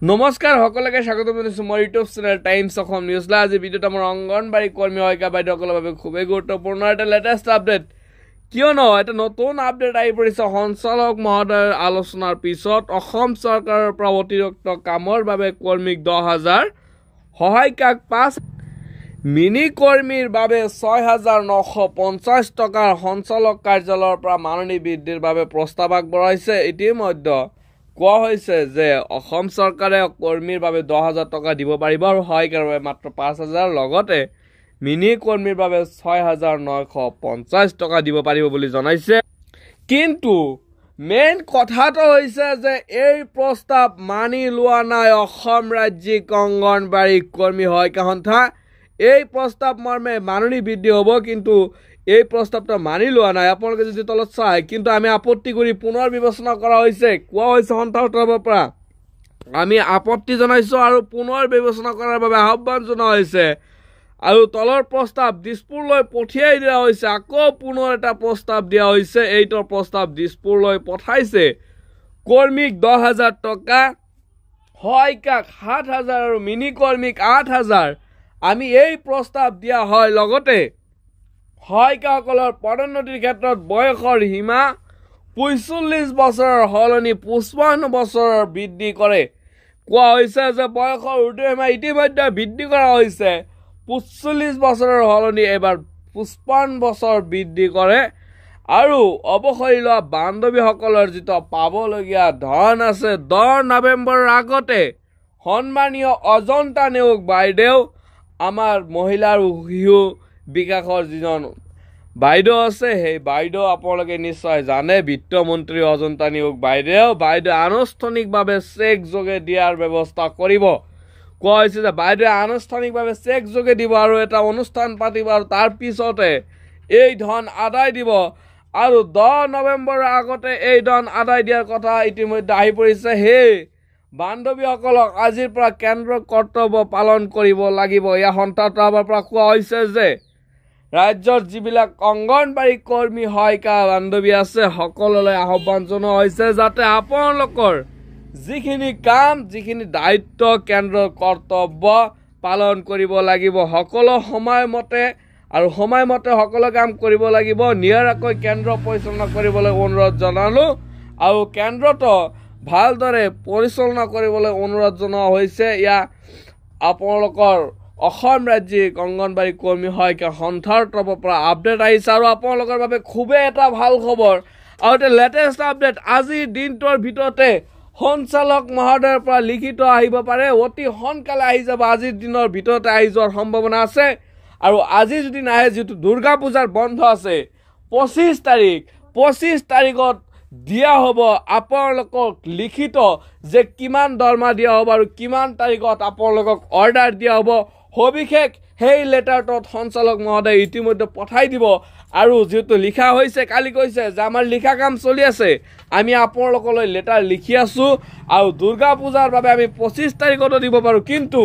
নমস্কাৰ সকলকে স্বাগত জনাইছো মোৰ ইউটিউব চেনেল টাইমছ অসম নিউজলা। আজি ভিডিঅ'ত আমাৰ অংগনবাড়ী কৰ্মী সহায়িকা বাইদেউসকলৰ বাবে খুবেই গুৰুত্বপূৰ্ণ এটা লেটেষ্ট আপডেট, কিয়নো এটা নতুন আপডেট আহি পৰিছে সঞ্চালক মহোদয়ৰ আলোচনাৰ পিছত। অসম চৰকাৰৰ পৰা অতিৰিক্ত কামৰ বাবে কৰ্মীক 10,000, সহায়িকাক 5, মিনি কৰ্মীৰ বাবে 6,950 টকাৰ সঞ্চালক কাৰ্যালয়ৰ পৰা মাননি বৃদ্ধিৰ বাবে প্ৰস্তাৱ আগবঢ়াইছে। ইতিমধ্যে কোৱা হৈছে যে অসম চৰকাৰে কৰ্মীৰ বাবে 10,000 টকা দিব পাৰিব আৰু সহায়িকাৰ বাবে মাত্ৰ 5,000, লগতে মিনি কৰ্মীৰ বাবে 6,950 টকা দিব পাৰিব বুলি জনাইছে। কিন্তু মেইন কথাটো হৈছে যে এই প্ৰস্তাৱ মানি লোৱা নাই অসম ৰাজ্যিক অংগনবাড়ী কৰ্মী সহায়িকা সন্থা। এই প্ৰস্তাৱ মৰ্মে মাননি বৃদ্ধি হ'ব, কিন্তু এই প্ৰস্তাৱটো মানি লোৱা নাই। আপোনালোকে যদি তলত চায়, কিন্তু আমি আপত্তি কৰি পুনৰ বিবেচনা কৰা হৈছে। কোৱা হৈছে সন্থাৰ তৰফৰ পৰা আমি আপত্তি জনাইছোঁ আৰু পুনৰ বিবেচনা কৰাৰ বাবে আহ্বান জনোৱা হৈছে। আৰু তলৰ প্ৰস্তাৱ দিছপুৰলৈ পঠিয়াই দিয়া হৈছে। আকৌ পুনৰ এটা প্ৰস্তাৱ দিয়া হৈছে। এইটোৰ প্ৰস্তাৱ দিছপুৰলৈ পঠাইছে। কৰ্মীক 10,000 টকা, সহায়িকাক 7,000 আৰু মিনি কৰ্মীক 8,000 আমি এই প্ৰস্তাৱ দিয়া হয়। লগতে সহায়িকাসকলৰ পদোন্নতিৰ ক্ষেত্ৰত বয়সৰ সীমা 45 বছৰৰ সলনি 55 বছৰৰ বৃদ্ধি কৰে। কোৱা হৈছে যে বয়সৰ ঊৰ্ধ্বসীমা ইতিমধ্যে বৃদ্ধি কৰা হৈছে। 45 বছৰৰ সলনি এবাৰ 55 বছৰ বৃদ্ধি কৰে। আৰু অৱসৰি লোৱা বান্ধৱীসকলৰ যিটো পাবলগীয়া ধন আছে, 10 নৱেম্বৰৰ আগতে সন্মানীয় অজন্তা নেওগ বাইদেউ, আমাৰ মহিলা আৰু শিশু বিকাশৰ যিজন বাইদেউ আছে, সেই বাইদেউ আপোনালোকে নিশ্চয় জানে, বিত্তমন্ত্ৰী অজন্তা নেওগ বাইদেউ আনুষ্ঠানিকভাৱে চেক যোগে দিয়াৰ ব্যৱস্থা কৰিব। কোৱা হৈছে যে বাইদেৱে আনুষ্ঠানিকভাৱে চেক যোগে দিব আৰু এটা অনুষ্ঠান পাতিব আৰু তাৰ পিছতে এই ধন আদায় দিব। আৰু 10 নৱেম্বৰৰ আগতে এই ধন আদায় দিয়াৰ কথা ইতিমধ্যে আহি পৰিছে। সেই বান্ধৱীসকলক আজিৰ পৰা কেন্দ্ৰৰ কৰ্তব্য পালন কৰিব লাগিব। ইয়াৰ সন্থাৰ তৰফৰ পৰা কোৱা হৈছে যে ৰাজ্যৰ যিবিলাক অংগনবাড়ী কৰ্মী সহায়িকা বান্ধৱী আছে, সকলোলৈ আহ্বান জনোৱা হৈছে যাতে আপোনালোকৰ যিখিনি কাম, যিখিনি দায়িত্ব, কেন্দ্ৰৰ কৰ্তব্য পালন কৰিব লাগিব। সকলো সময়মতে সকলো কাম কৰিব লাগিব। নিয়াৰাকৈ কেন্দ্ৰ পৰিচালনা কৰিবলৈ অনুৰোধ জনালোঁ আৰু কেন্দ্ৰটো ভালদৰে পৰিচালনা কৰিবলৈ অনুৰোধ জনোৱা হৈছে। ইয়াত আপোনালোকৰ অসম ৰাজ্যিক অংগনবাড়ী কৰ্মী সহায়িকা সন্থাৰ তৰফৰ পৰা আপডেট আহিছে। আৰু আপোনালোকৰ বাবে খুবেই এটা ভাল খবৰ আৰু এটা লেটেষ্ট আপডেট, আজিৰ দিনটোৰ ভিতৰতে সঞ্চালক মহোদয়ৰ পৰা লিখিত আহিব পাৰে। অতি সোনকালে আহি যাব, আজিৰ দিনৰ ভিতৰতে আহি যোৱাৰ সম্ভাৱনা আছে। আৰু আজি যদি নাহে, যিটো দুৰ্গা পূজাৰ বন্ধ আছে 25 তাৰিখত দিয়া হ'ব আপোনালোকক লিখিত যে কিমান দৰমহা দিয়া হ'ব আৰু কিমান তাৰিখত আপোনালোকক অৰ্ডাৰ দিয়া হ'ব। সবিশেষ সেই লেটাৰটোত সঞ্চালক মহোদয় ইতিমধ্যে পঠাই দিব। আৰু যিহেতু লিখা হৈছে, কালি কৈছে যে আমাৰ লিখা কাম চলি আছে, আমি আপোনালোকলৈ লেটাৰ লিখি আছোঁ আৰু দুৰ্গা পূজাৰ বাবে আমি 25 তাৰিখতো দিব পাৰোঁ। কিন্তু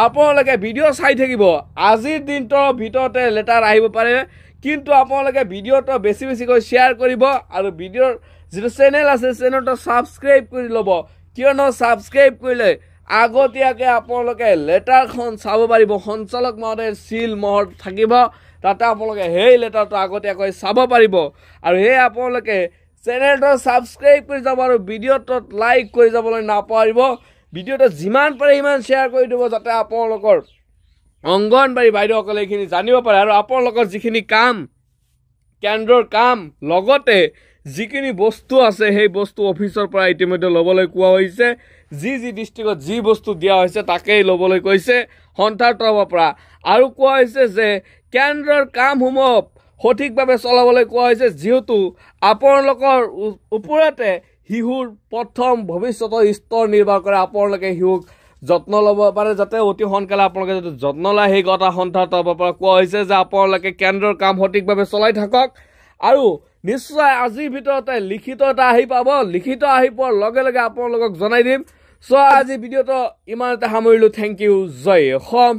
আপোনালোকে ভিডিঅ' চাই থাকিব, আজিৰ দিনটোৰ ভিতৰতে লেটাৰ আহিব পাৰে। কিন্তু আপোনালোকে ভিডিঅ'টো বেছিকৈ শ্বেয়াৰ কৰিব আৰু ভিডিঅ'ৰ যিটো চেনেল আছে, চেনেলটো ছাবস্ক্ৰাইব কৰি ল'ব, কিয়নো ছাবস্ক্ৰাইব কৰিলে আগতীয়াকৈ আপোনালোকে লেটাৰখন চাব পাৰিব। সঞ্চালক মহোদয়ৰ চিল মোহৰ থাকিব, তাতে আপোনালোকে সেই লেটাৰটো আগতীয়াকৈ চাব পাৰিব। আৰু সেয়ে আপোনালোকে চেনেলটো ছাবস্ক্ৰাইব কৰি যাব আৰু ভিডিঅ'টোত লাইক কৰি যাবলৈ নাপাহৰিব। ভিডিঅ'টো যিমান পাৰে সিমান শ্বেয়াৰ কৰি দিব, যাতে আপোনালোকৰ অংগনবাড়ী বাইদেউসকলে এইখিনি জানিব পাৰে। আৰু আপোনালোকৰ যিখিনি কাম, কেন্দ্ৰৰ কাম, লগতে যিখিনি বস্তু আছে, সেই বস্তু অফিচৰ পৰা ইতিমধ্যে ল'বলৈ কোৱা হৈছে। যি ডিষ্ট্ৰিক্টত যি বস্তু দিয়া হৈছে তাকেই ল'বলৈ কৈছে সন্থাৰ তৰফৰ পৰা। আৰু কোৱা হৈছে যে কেন্দ্ৰৰ কামসমূহ সঠিকভাৱে চলাবলৈ কোৱা হৈছে, যিহেতু আপোনালোকৰ ওপৰতে শিশুৰ প্ৰথম ভৱিষ্যতৰ স্তৰ নিৰ্ভৰ কৰে। আপোনালোকে শিশুক যত্ন ল'ব পাৰে, যাতে অতি সোনকালে আপোনালোকে যাতে যত্ন লয়, সেই কথা সন্থাৰ তৰফৰ পৰা কোৱা হৈছে যে আপোনালোকে কেন্দ্ৰৰ কাম সঠিকভাৱে চলাই থাকক। আৰু নিশ্চয় আজিৰ ভিতৰতে লিখিত এটা আহি পাব। লিখিত আহি পোৱাৰ লগে লগে আপোনালোকক জনাই দিম। চ' আজি ভিডিঅ'টো ইমানতে সামৰিলোঁ। Thank you. জয় অসম।